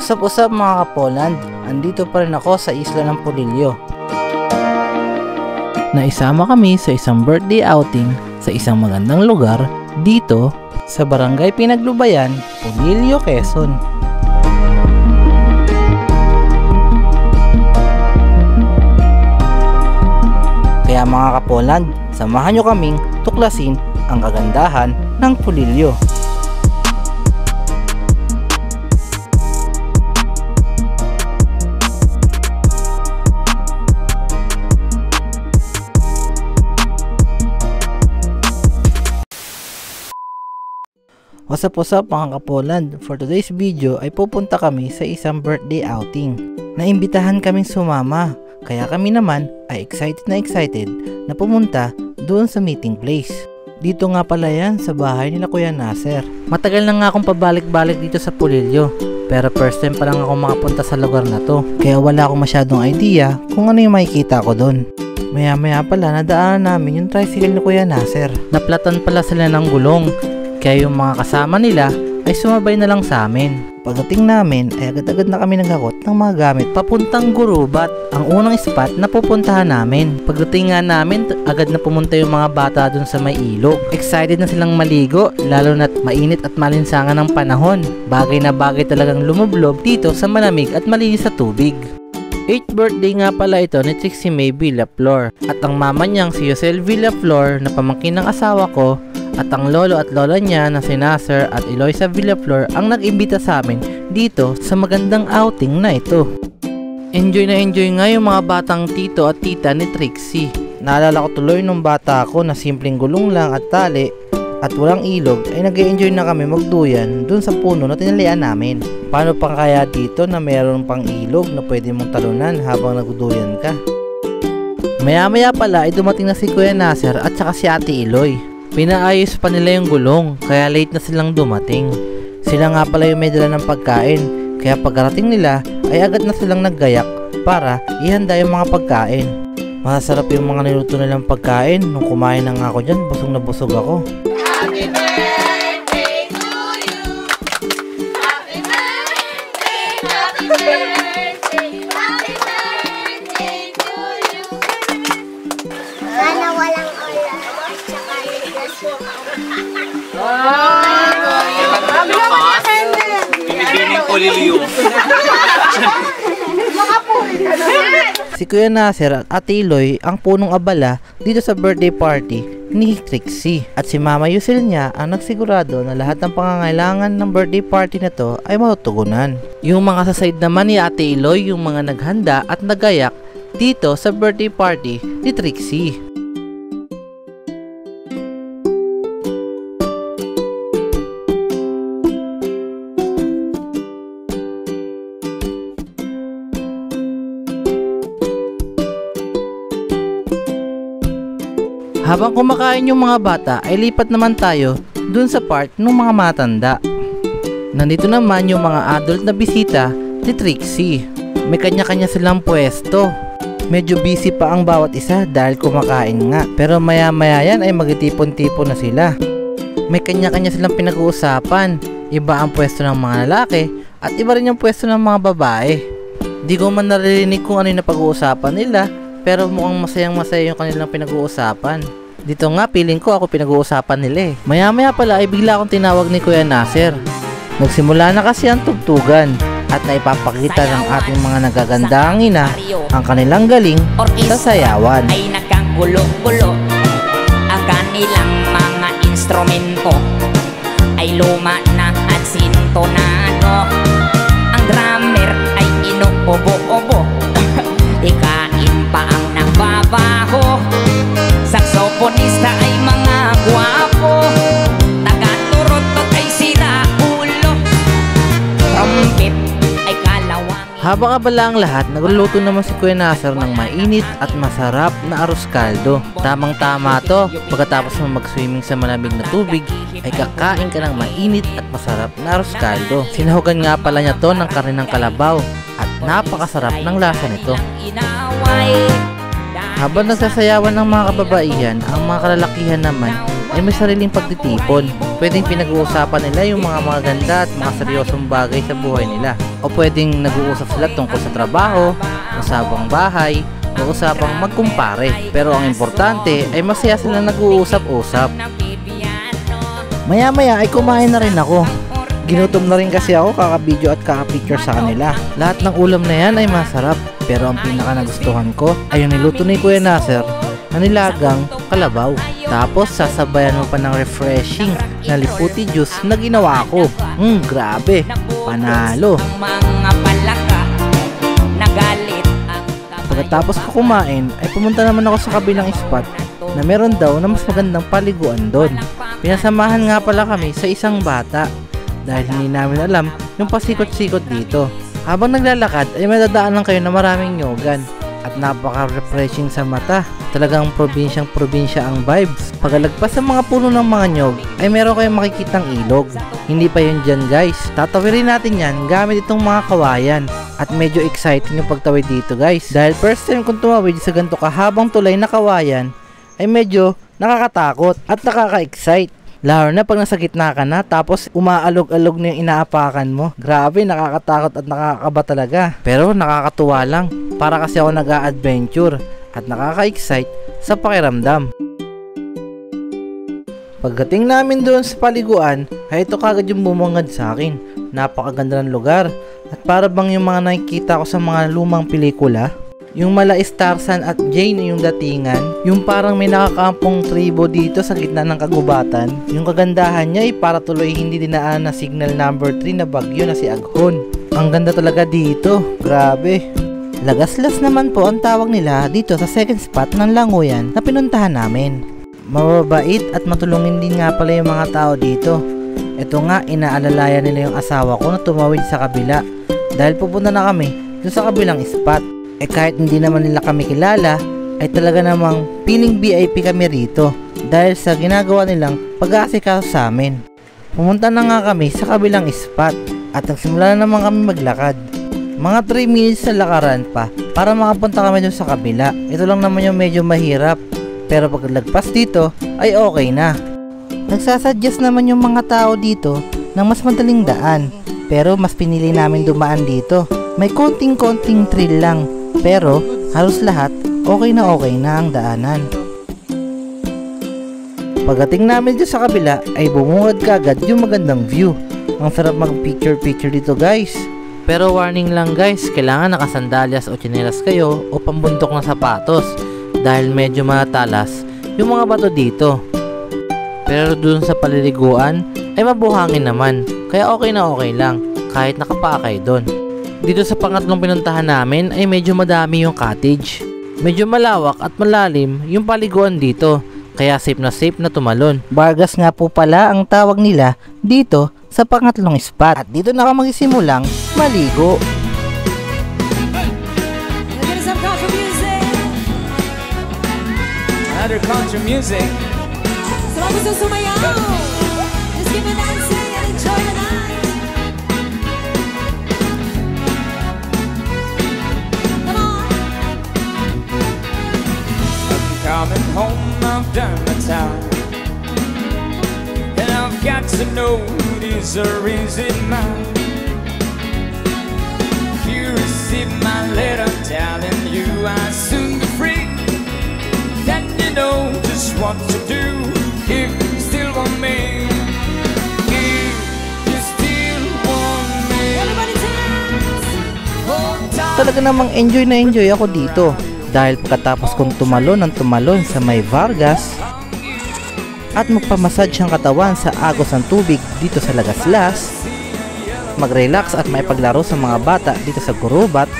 Usap-usap mga kapoland, andito pa rin ako sa isla ng Polillo. Naisama kami sa isang birthday outing sa isang magandang lugar dito sa Barangay Pinaglubayan, Polillo, Quezon. Kaya mga kapoland, samahan nyo kaming tuklasin ang kagandahan ng Polillo. What's up mga kapoland, for today's video ay pupunta kami sa isang birthday outing. Naimbitahan kaming sumama, kaya kami naman ay excited na pumunta doon sa meeting place. Dito nga pala yan sa bahay nila Kuya Nasser. Matagal na nga akong pabalik-balik dito sa Polillo, pero first time pa lang ako makapunta sa lugar na to, kaya wala akong masyadong idea kung ano yung makikita ko doon. Maya pala nadaanan namin yung tricycle ni Kuya Nasser. Naplatan pala sila ng gulong, kaya yung mga kasama nila ay sumabay na lang sa amin. Pagdating namin ay agad-agad na kami naghakot ng mga gamit papuntang Gurubat, ang unang spot na pupuntahan namin. Pagdating nga namin, agad na pumunta yung mga bata dun sa may ilog. Excited na silang maligo, lalo na't mainit at malinsangan ng panahon. Bagay na bagay talagang lumublob dito sa malamig at malinis sa tubig. 8th birthday nga pala ito ni Trixie May Villaflor, at ang mama niyang si Yosel Villaflor na pamangkin ng asawa ko, at ang lolo at lola niya na si Nasser at Eloisa Villaflor ang nag-imbita sa amin dito sa magandang outing na ito. Enjoy na enjoy nga yung mga batang tito at tita ni Trixie. Naalala ko tuloy nung bata ako na simpleng gulong lang at tali at walang ilog ay nag-enjoy na kami magduyan dun sa puno na tinalian namin. Paano pa kaya dito na mayroon pang ilog na pwede mong talunan habang nagduyan ka? Maya pala ay dumating na si Kuya Nasser at saka si Ate Eloy. Pinaayos pa nila yung gulong, kaya late na silang dumating. Sila nga pala yung may dala ng pagkain, kaya pagkarating nila ay agad na silang naggayak para ihanda yung mga pagkain. Masarap yung mga niluto nilang pagkain. Nung kumain na nga ako dyan, busog na busog ako. Happy birthday to you. Happy birthday, happy birthday, happy birthday to you. Sana walang ulan. Tsaka ligas mo. Binibining Polillo. Si Kuya Nasser at Ate Eloy ang punong abala dito sa birthday party ni Trixie, at si Mama Yusel niya ang nagsigurado na lahat ng pangangailangan ng birthday party na to ay matutugunan. Yung mga sa side naman ni Ate Eloy yung mga naghanda at nagayak dito sa birthday party ni Trixie. Habang kumakain yung mga bata ay lipat naman tayo dun sa part ng mga matanda. Nandito naman yung mga adult na bisita ni Trixie. May kanya-kanya silang pwesto. Medyo busy pa ang bawat isa dahil kumakain nga. Pero maya-maya yan ay magtipon-tipon na sila. May kanya-kanya silang pinag-uusapan. Iba ang pwesto ng mga lalaki at iba rin yung pwesto ng mga babae. Di ko man naririnig kung ano yung napag-uusapan nila, pero mukhang masayang-masaya yung kanilang pinag-uusapan. Dito nga feeling ko ako pinag-uusapan nila eh. Maya-maya pala ay bigla akong tinawag ni Kuya Nasser. Nagsimula na kasi ang tugtugan at naipapakita ng ating mga nagagandang ina ang kanilang galing sa sayawan. Ay nagkagulo-gulo, ang kanilang mga instrumento ay luma na at sintonado. Ang drummer ay inuubo-ubo, ikain pa ang nagbabaho. Saksoponista ay mga gwapo, taga-turot ay sira ulo, trumpet ay kalawangin. Habang abala ang lahat, nagluluto naman si Kuya Nasser ng mainit at masarap na arroz caldo. Tamang-tama to, pagkatapos mo mag-swimming sa malamig na tubig, ay kakain ka ng mainit at masarap na arroz caldo. Sinahugan nga pala niya to ng karne ng kalabaw at napakasarap ng lasa nito. Habang nagsasayawan ng mga kababaihan, ang mga kalalakihan naman ay may sariling pagtitipon. Pwedeng pinag-uusapan nila yung mga maganda at mga seryosong bagay sa buhay nila. O pwedeng nag-uusap sila tungkol sa trabaho, usapang bahay, o usapang magkumpare. Pero ang importante ay masaya sila nag-uusap-usap. Maya-maya ay kumain na rin ako. Ginutom na rin kasi ako kaka-video at kaka-picture sa kanila. Lahat ng ulam na yan ay masarap. Pero ang pinaka nagustuhan ko ay yung niluto ni Kuya Nasser na nilagang kalabaw. Tapos sasabayan mo pa ng refreshing na liputi juice na ginawa ko. Grabe, panalo. Pagkatapos ko kumain ay pumunta naman ako sa kabilang spot na meron daw na mas magandang paliguan doon. Pinasamahan nga pala kami sa isang bata dahil hindi namin alam yung pasikot-sikot dito. Habang naglalakad ay madadaanan kayo na maraming nyogan at napaka-refreshing sa mata. Talagang probinsyang-probinsya ang vibes. Pagkalagpas sa mga puno ng mga nyog ay meron kayong makikitang ilog. Hindi pa yun dyan guys. Tatawirin natin yan gamit itong mga kawayan. At medyo exciting yung pagtawid dito guys. Dahil first time kong tumawid sa ganito kahabang tulay na kawayan ay medyo nakakatakot at nakaka-excite. Lalo na pag nasa gitna ka na tapos umaalog-alog na yung inaapakan mo. Grabe, nakakatakot at nakakaba talaga. Pero nakakatuwa lang. Para kasi ako nag-a-adventure at nakaka-excite sa pakiramdam. Pagdating namin doon sa paliguan ay ito kagad yung bumungad sa akin. Napakaganda ng lugar. At para bang yung mga nakikita ko sa mga lumang pelikula. Yung mala Tarzan at Jane yung datingan. Yung parang may nakakampong tribo dito sa gitna ng kagubatan. Yung kagandahan niya ay para tuloy hindi dinaan na signal number 3 na bagyo na si Aghon. Ang ganda talaga dito. Grabe. Lagaslas naman po ang tawag nila dito sa second spot ng Languyan na pinuntahan namin. Mababait at matulungin din nga pala yung mga tao dito. Ito nga, inaalalayan nila yung asawa ko na tumawid sa kabila. Dahil pupunta na kami dun sa kabilang spot. Kahit hindi naman nila kami kilala, ay talaga namang feeling VIP kami rito dahil sa ginagawa nilang pag-aasikaso sa amin. Pumunta na nga kami sa kabilang spot at nagsimula na naman kami maglakad. Mga 3 minutes na lakaran pa para makapunta kami dun sa kabila. Ito lang naman yung medyo mahirap, pero pag lagpas dito ay okay na. Nagsasuggest naman yung mga tao dito ng mas madaling daan, pero mas pinili namin dumaan dito. May konting-konting thrill lang, pero halos lahat okay na ang daanan. Pagdating namin dito sa kabila ay bumungad kagad yung magandang view. Ang sarap mag picture dito guys. Pero warning lang guys, kailangan nakasandalyas o tsinelas kayo o pambuntok na sapatos dahil medyo matatalas yung mga bato dito. Pero dun sa paliliguan ay mabuhangin naman, kaya okay na okay lang kahit nakapakay doon. Dito sa pangatlong pinuntahan namin ay medyo madami yung cottage. Medyo malawak at malalim yung paliguan dito, kaya safe na tumalon. Vargas nga po pala ang tawag nila dito sa pangatlong spot. At dito na ako magsimulang maligo. Another country music. Sa mga gusto sumayaw, just keep on dancing and enjoy the night. Coming home, I've done the town, and I've got to know this or is it mine? If you receive my letter telling you I'll soon be free, then you know just what to do if you still want me. If you still want me. Everybody dance! Hold tight. Talaga namang enjoy na enjoy ako dito. Dahil pagkatapos kong tumalon sa may Vargas at magpamassage ang katawan sa agos ng tubig dito sa Lagaslas, mag-relax at maipaglaro sa mga bata dito sa Gurubat,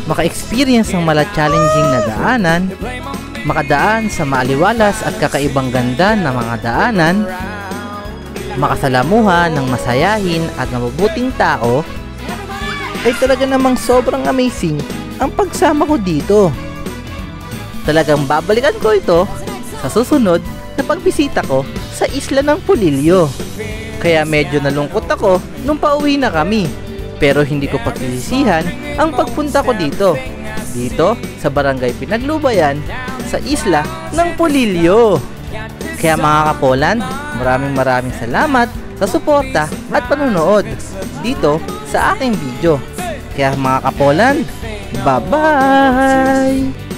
maka-experience ng mala-challenging na daanan, makadaan sa maaliwalas at kakaibang ganda ng mga daanan, makasalamuha ng masayahin at mabubuting tao, ay talaga namang sobrang amazing ang pagsama ko dito. Talagang babalikan ko ito sa susunod na pagbisita ko sa isla ng Polillo. Kaya medyo nalungkot ako nung pauwi na kami. Pero hindi ko pagsisisihan ang pagpunta ko dito. Dito sa Barangay Pinaglubayan sa isla ng Polillo. Kaya mga Kapoland, Maraming salamat sa suporta at panunood dito sa aking video. Kaya mga ka-Poland, bye-bye!